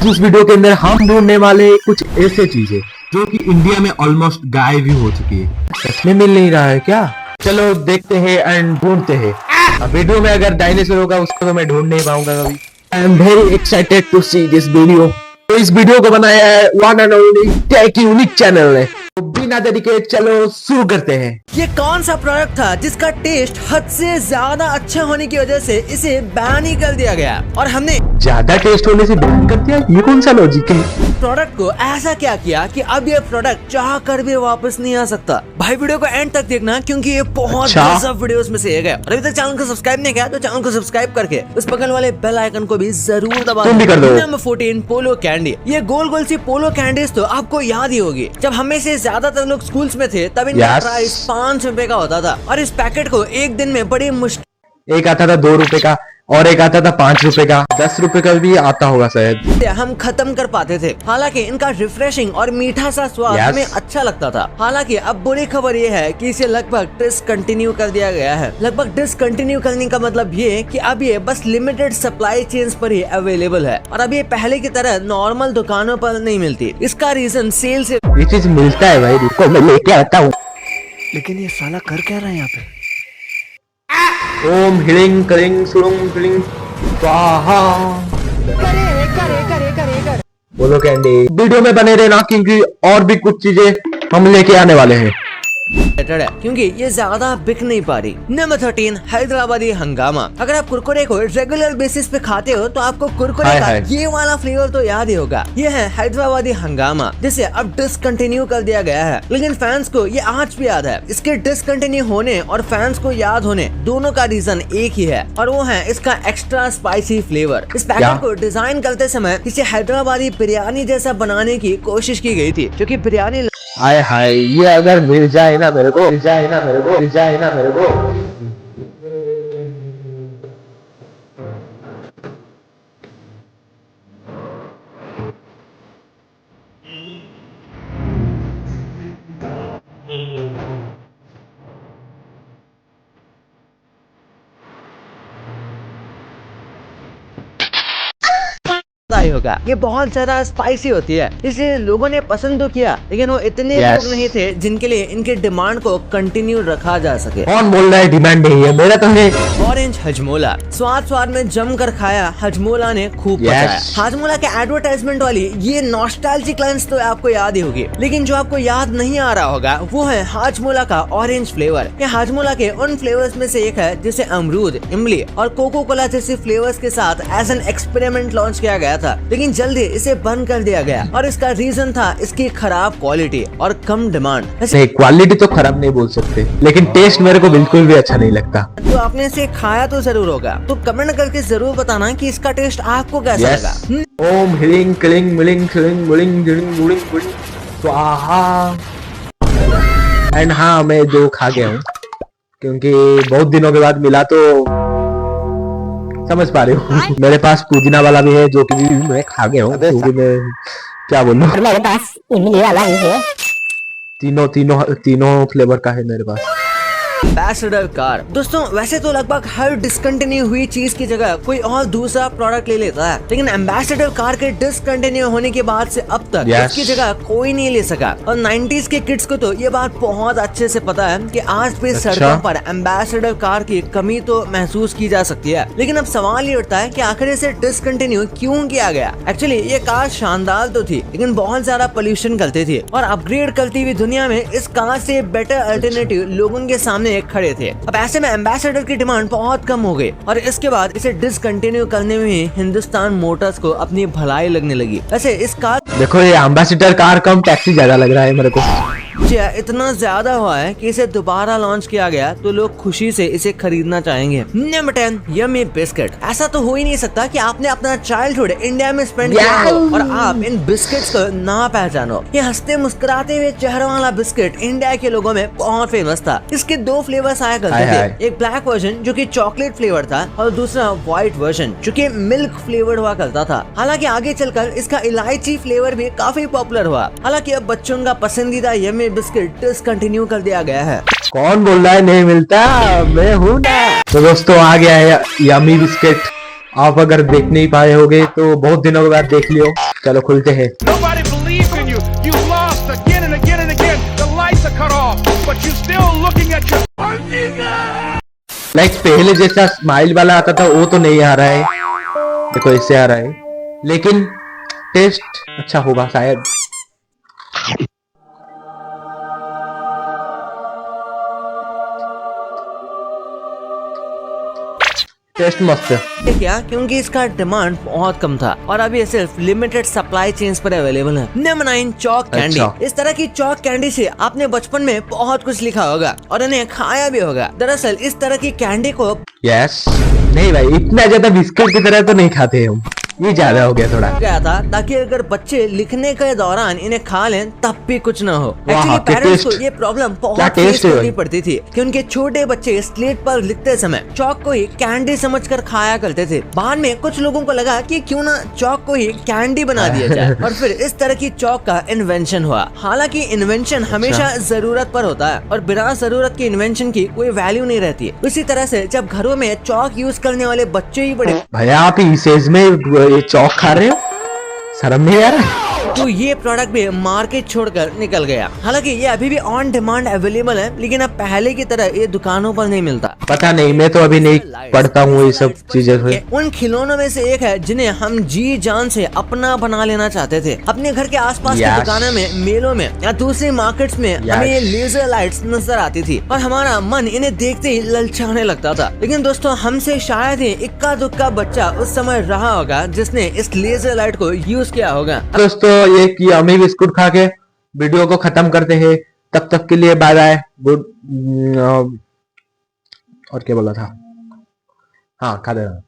इस वीडियो के अंदर हम ढूंढने वाले कुछ ऐसे चीजें जो कि इंडिया में ऑलमोस्ट गायब ही हो चुकी है। सच में मिल नहीं रहा है क्या? चलो देखते हैं एंड ढूंढते हैं। वीडियो में अगर डायनासोर होगा उसको तो मैं ढूंढ नहीं पाऊंगा कभी। I am very excited to see this video. तो इस वीडियो को बनाया है one and only tech unique channel ने। तो बिना देरी के चलो शुरू करते हैं। ये कौन सा प्रोडक्ट था जिसका टेस्ट हद से ज्यादा अच्छा होने की वजह से इसे बैन ही कर दिया गया और हमने ज्यादा टेस्ट होने से बैन कर दिया? ये कौन सा लॉजिक है? प्रोडक्ट को ऐसा क्या किया कि अब ये प्रोडक्ट चाह कर भी वापस नहीं आ सकता। भाई वीडियो को एंड तक देखना क्योंकि ये बहुत गजब वीडियोस में से एक है। और अभी तक चैनल को सब्सक्राइब नहीं किया तो चैनल को सब्सक्राइब करके उस बगल वाले बेल आइकन को भी जरूर दबा दो। नंबर 14 पोलो कैंडी। ये गोल गोल सी पोलो कैंडीज तो आपको याद ही होगी। जब हमें से ज्यादातर लोग स्कूल्स में थे तब इनका प्राइस 5 रुपए का होता था और इस पैकेट को एक दिन में बड़ी मुश्किल एक आता था 2 रुपए का और एक आता था 5 रुपए का, 10 रुपए का भी आता होगा शायद। हम खत्म कर पाते थे। हालांकि इनका रिफ्रेशिंग और मीठा सा स्वाद हमें अच्छा लगता था। हालांकि अब बुरी खबर ये है कि इसे लगभग डिसकंटिन्यू कर दिया गया है। लगभग डिसकंटिन्यू करने का मतलब ये कि अब ये बस लिमिटेड सप्लाई चेन्स पर ही अवेलेबल है और अब ये पहले की तरह नॉर्मल दुकानों पर नहीं मिलती। इसका रीजन सेल से ये चीज मिलता है भाई, रुको मैं लेके आता हूँ। लेकिन ये साला कर क्या रहा है यहाँ पे? ओम ह्रीं क्लीं श्रूं क्लीं स्वाहा। बोलो कैंडी। वीडियो में बने रहना क्योंकि और भी कुछ चीजें हम लेके आने वाले हैं है क्योंकि ये ज्यादा बिक नहीं पा रही। नंबर 13 हैदराबादी हंगामा। अगर आप कुरकुरे को रेगुलर बेसिस पे खाते हो तो आपको कुरकुरे का ये वाला फ्लेवर तो याद ही होगा। ये है हैदराबादी हंगामा जिसे अब डिसकंटिन्यू कर दिया गया है। लेकिन फैंस को ये आज भी याद है। इसके डिसकंटिन्यू होने और फैंस को याद होने दोनों का रीजन एक ही है और वो है इसका एक्स्ट्रा स्पाइसी फ्लेवर। इस पैकेट को डिजाइन करते समय इसे हैदराबादी बिरयानी जैसा बनाने की कोशिश की गई थी क्योंकि बिरयानी हाय हाय ये अगर मिल जाए ना मेरे को, मिल जाए ना मेरे को, मिल जाए ना मेरे को। होगा। ये बहुत ज्यादा स्पाइसी होती है इसलिए लोगों ने पसंद तो किया लेकिन वो इतने लोग नहीं थे जिनके लिए इनके डिमांड को कंटिन्यू रखा जा सके। कौन बोल रहा है डिमांड नहीं है? मेरा तो है। ऑरेंज हजमोला। स्वाद में जम कर खाया हजमोला ने खूब पकाया। हजमोला के एडवर्टाइजमेंट वाली ये नॉस्टैल्जिक लाइन्स तो आपको याद ही होगी लेकिन जो आपको याद नहीं आ रहा होगा वो है हाजमोला का ऑरेंज फ्लेवर। ये हाजमोला के उन फ्लेवर्स में से एक है जिसे अमरूद, इमली और कोको कोला जैसे फ्लेवर्स के साथ एज एन एक्सपेरिमेंट लॉन्च किया गया था लेकिन जल्दी इसे बंद कर दिया गया और इसका रीजन था इसकी खराब क्वालिटी और कम डिमांड। नहीं, क्वालिटी तो खराब नहीं बोल सकते लेकिन टेस्ट मेरे को बिल्कुल भी अच्छा नहीं लगता। तो आपने इसे खाया तो जरूर होगा तो कमेंट करके जरूर बताना कि इसका टेस्ट आपको कैसा लगा। ओम ह्रीं क्लीं म्लीं क्लीं म्लीं ह्रीं म्लीं म्लीं स्वाहा। एंड हाँ मैं जो खा गया हूँ क्योंकि बहुत दिनों के बाद मिला तो समझ पा रहे हो। मेरे पास पुदीना वाला भी है जो कि मैं खा गया हूँ क्योंकि मैं क्या बोलूं, मेरे पास इमली वाला भी है। तीनों फ्लेवर का है मेरे पास। Ambassador car. दोस्तों वैसे तो लगभग हर डिसकंटिन्यू हुई चीज की जगह कोई और दूसरा प्रोडक्ट ले लेता है लेकिन एम्बेसडर कार के डिसकंटिन्यू होने के बाद से अब तक इसकी जगह कोई नहीं ले सका और 90s के किड्स को तो ये बात बहुत अच्छे से पता है कि आज भी सड़कों पर एम्बेसडर कार की कमी तो महसूस की जा सकती है। लेकिन अब सवाल ये उठता है कि आखिर इसे डिसकंटिन्यू क्यों किया गया। एक्चुअली ये कार शानदार तो थी लेकिन बहुत ज्यादा पोल्यूशन करती थी और अपग्रेड करती हुई दुनिया में इस कार से बेटर अल्टरनेटिव लोगों के सामने खड़े थे। अब ऐसे में एम्बेसडर की डिमांड बहुत कम हो गई और इसके बाद इसे डिसकंटिन्यू करने में ही हिंदुस्तान मोटर्स को अपनी भलाई लगने लगी। वैसे इस कार देखो ये एम्बेसडर कार कम टैक्सी ज्यादा लग रहा है मेरे को। इतना ज्यादा हुआ है कि इसे दोबारा लॉन्च किया गया तो लोग खुशी से इसे खरीदना चाहेंगे। Number 10 yummy biscuit. ऐसा तो हो ही नहीं सकता कि आपने अपना चाइल्डहुड इंडिया में स्पेंड किया हो और आप इन बिस्किट्स को ना पहचानो। ये हंसते मुस्कुराते हुए चेहरों वाला बिस्किट इंडिया के लोगों में बहुत फेमस था। इसके 2 फ्लेवर्स आया करते थे, एक ब्लैक वर्जन जो कि चॉकलेट फ्लेवर था और दूसरा व्हाइट वर्जन जो कि मिल्क फ्लेवर हुआ करता था। हालांकि आगे चलकर इसका इलायची फ्लेवर भी काफी पॉपुलर हुआ। हालांकि अब बच्चों का पसंदीदा यम्मी बिस्किट डिसकंटिन्यू कर दिया गया है। कौन बोल रहा है नहीं मिलता? मैं हूँ ना। तो दोस्तों आ गया है यम्मी बिस्किट। आप अगर देख नहीं पाए होगे तो बहुत दिनों के बाद देख लियो। चलो खुलते हैं। Nobody believes in you. You lost again and again and again. The lights are cut off, but you're still looking at your. Like पहले जैसा स्माइल वाला आता था वो तो नहीं आ रहा है, देखो इससे आ रहा है, लेकिन टेस्ट अच्छा होगा शायद। टेस्ट मस्त है। क्या? क्योंकि इसका डिमांड बहुत कम था और अब ये सिर्फ लिमिटेड सप्लाई चेन्स पर अवेलेबल है। Number 9 chalk candy. अच्छा। इस तरह की चॉक कैंडी से आपने बचपन में बहुत कुछ लिखा होगा और इन्हें खाया भी होगा। दरअसल इस तरह की कैंडी को यस नहीं भाई, इतना ज्यादा बिस्किट की तरह तो नहीं खाते हम, ये ज्यादा हो गया थोड़ा। गया था ताकि अगर बच्चे लिखने के दौरान इन्हें खा लें तब भी कुछ न हो। वाह, एक्चुअली क्या पेरेंट्स को टेस्ट। ये प्रॉब्लम क्या बहुत टेस्ट फेस है करनी भाई। पड़ती थी कि उनके छोटे बच्चे स्लेट पर लिखते समय चौक को ही कैंडी समझकर खाया करते थे। बाद में कुछ लोगों को लगा कि क्यों ना चौक को ही कैंडी बना दिया जाए और फिर इस तरह की चौक का इन्वेंशन हुआ। हालांकि इन्वेंशन हमेशा जरूरत पर होता है और बिना जरूरत की इन्वेंशन की कोई वैल्यू नहीं रहती है। इसी तरह से जब घरों में चौक यूज करने वाले बच्चे ही बड़े भैया आप इस एज में ये चौक खा रहे हो, शर्म नहीं आ रहा? तो ये प्रोडक्ट भी मार्केट छोड़कर निकल गया। हालांकि ये अभी भी ऑन डिमांड अवेलेबल है, लेकिन अब पहले की तरह ये दुकानों पर नहीं मिलता। पता नहीं, मैं तो अभी नहीं पढ़ता हूँ ये सब चीजें। उन खिलौनों में से एक है जिन्हें हम जी जान से अपना बना लेना चाहते थे। अपने घर के आसपास की Yes. दुकानों में, मेलों में या दूसरे मार्केट्स में हमें ये लेजर लाइट्स नजर आती थी और हमारा मन इन्हें देखते ही ललचाने लगता था। लेकिन दोस्तों हमसे शायद ही इक्का दुक्का बच्चा उस समय रहा होगा जिसने इस लेजर लाइट को यूज किया होगा। दोस्तों ये यम्मी बिस्कुट खा के वीडियो को खत्म करते हैं। तब तक के लिए बाय बाय, गुड। और क्या बोला था, हाँ खा देना।